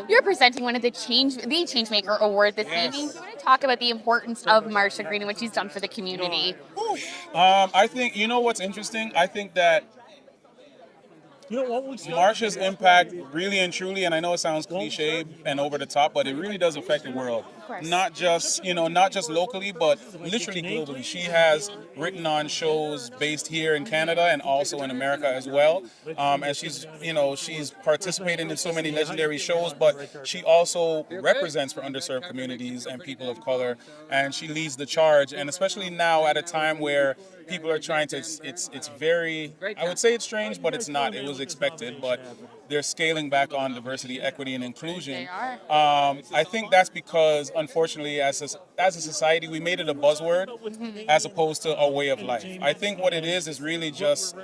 you're presenting one of the Changemaker Award this evening. Do you want to talk about the importance of Marsha Green and what she's done for the community? I think, you know what's interesting? I think that Marsha's impact really and truly, and I know it sounds cliche and over the top, but it really does affect the world. Not just, not just locally, but literally globally. She has written on shows based here in Canada and also in America as well. And she's participated in so many legendary shows, but she also represents for underserved communities and people of color, and she leads the charge. And especially now at a time where people are trying to, it's very, I would say it's strange, but it's not. It was expected, but they're scaling back on diversity, equity, and inclusion. They are. I think that's because, unfortunately, as a society, we made it a buzzword as opposed to a way of life. I think what it is really just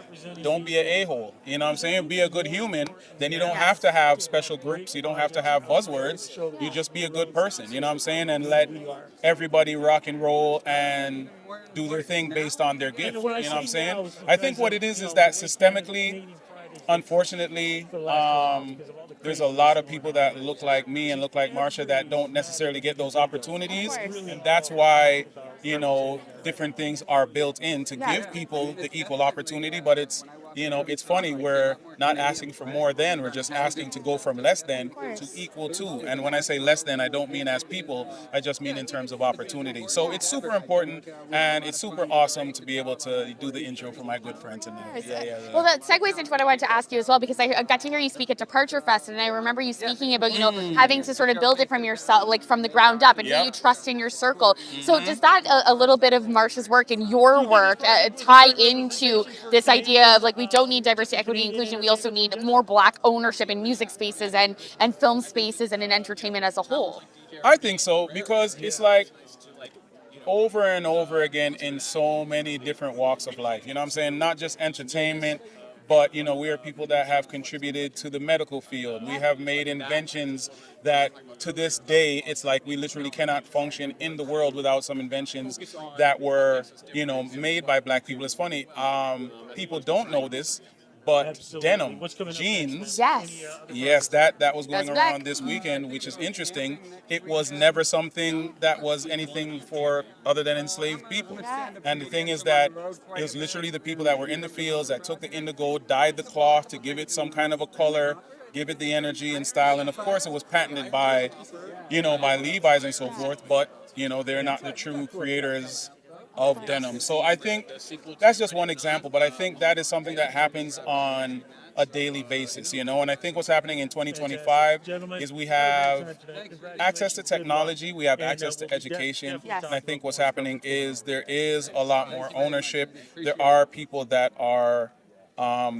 don't be an a-hole. You know what I'm saying? Be a good human. Then you don't have to have special groups. You don't have to have buzzwords. You just be a good person. You know what I'm saying? And let everybody rock and roll and do their thing based on their gift. You know what I'm saying? I think what it is that systemically, unfortunately, there's a lot of people that look like me and look like Marsha that don't necessarily get those opportunities, and that's why different things are built in to give people the equal opportunity. But it's funny, we're not asking for more than, we're just asking to go from less than to equal to. And when I say less than, I don't mean as people, I just mean in terms of opportunity. So it's super important and it's super awesome to be able to do the intro for my good friend tonight. Yeah. Well, that segues into what I wanted to ask you as well, because I got to hear you speak at Departure Fest, and I remember you speaking about, having to sort of build it from yourself, like from the ground up, and who you trust in your circle. So does that, a little bit of Marsha's work and your work, tie into this idea of, like, we don't need diversity, equity, inclusion, we also need more Black ownership in music spaces and film spaces and in entertainment as a whole? I think so, because it's like over and over again in so many different walks of life. You know what I'm saying? Not just entertainment, but we are people that have contributed to the medical field. We have made inventions that to this day it's like we literally cannot function in the world without some inventions that were made by Black people. It's funny, people don't know this, but denim, jeans, yes, that was going around this weekend, which is interesting. It was never something that was anything for other than enslaved people. And the thing is that it was literally the people that were in the fields that took the indigo, dyed the cloth to give it some kind of a color, give it the energy and style. And of course it was patented by Levi's and so forth, but they're not the true creators of denim. So I think that's just one example, but I think that is something that happens on a daily basis, and I think what's happening in 2025 is we have access to technology, we have access to education, and I think what's happening is there is a lot more ownership. There are people that are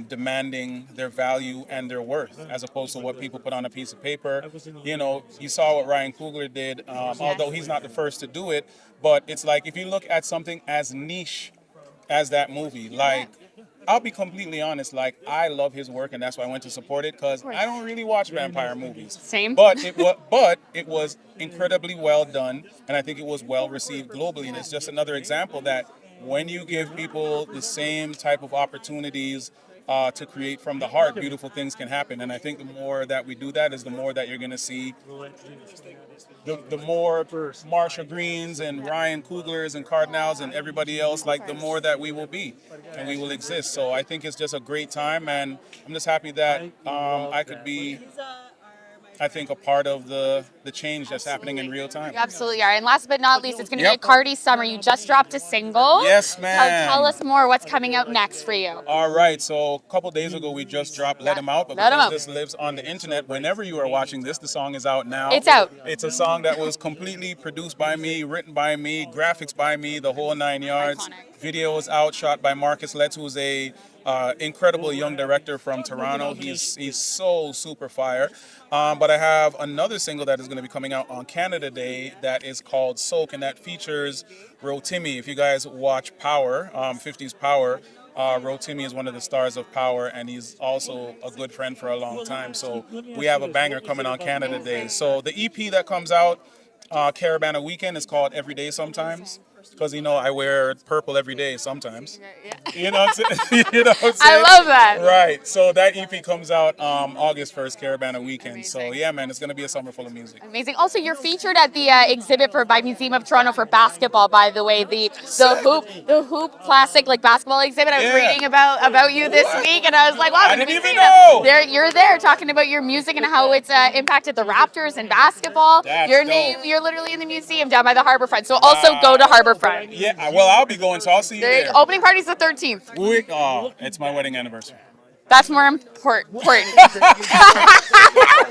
demanding their value and their worth, as opposed to what people put on a piece of paper. You saw what Ryan Coogler did, although he's not the first to do it, but it's like if you look at something as niche as that movie, like, I'll be completely honest, like, I love his work and that's why I went to support it, because I don't really watch vampire movies. Same. But it was incredibly well done, and I think it was well received globally, and it's just another example that when you give people the same type of opportunities to create from the heart, beautiful things can happen. And I think the more that we do that is the more that you're going to see the more Marsha Greens and Ryan Cooglers and Cardinalls and everybody else, like, the more that we will be and we will exist. So I think it's just a great time, and I'm just happy that I could be, I think, a part of the change that's happening in real time. You absolutely are. And last but not least, it's going to be a Cardi summer. You just dropped a single. Yes, man. Tell us more. What's coming out next for you? All right. So a couple days ago, we just dropped Let 'Em Out. But because this lives on the internet, whenever you are watching this, the song is out now. It's out. It's a song that was completely produced by me, written by me, graphics by me, the whole 9 yards. Iconic. Video is out, shot by Marcus Letts, who's a incredible young director from Toronto. He's so super fire. But I have another single that is going to be coming out on Canada Day that is called Soak, and that features Rotimi. If you guys watch Power, 50s Power, Rotimi is one of the stars of Power, and he's also a good friend for a long time. So we have a banger coming on Canada Day. So the EP that comes out, Caravana Weekend, is called Every Day Sometimes. because I wear purple every day sometimes. Yeah. You know what I'm saying? You know what I'm I saying? love that. Right. So that EP comes out August 1st, Caravana Weekend. So Amazing. yeah, man, it's gonna be a summer full of music. Amazing. Also, you're featured at the exhibit by Museum of Toronto for basketball. By the way, the hoop classic like basketball exhibit. I was Yeah. reading about you this week, and I was like, wow, I I'm gonna didn't be even seeing know. it. You're there talking about your music and how it's impacted the Raptors and basketball. That's Your dope. name, you're literally in the museum down by the Harborfront. So also go to Harborfront. Yeah. Well, I'll be going, so I'll see you there. Opening party's the 13th. Oh, it's my wedding anniversary. That's more important.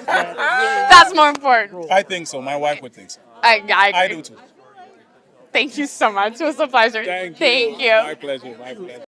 That's more important. I think so. My wife would think so. I I agree. do too. Thank you so much. It was a pleasure. Thank you. Thank you. My pleasure. My pleasure.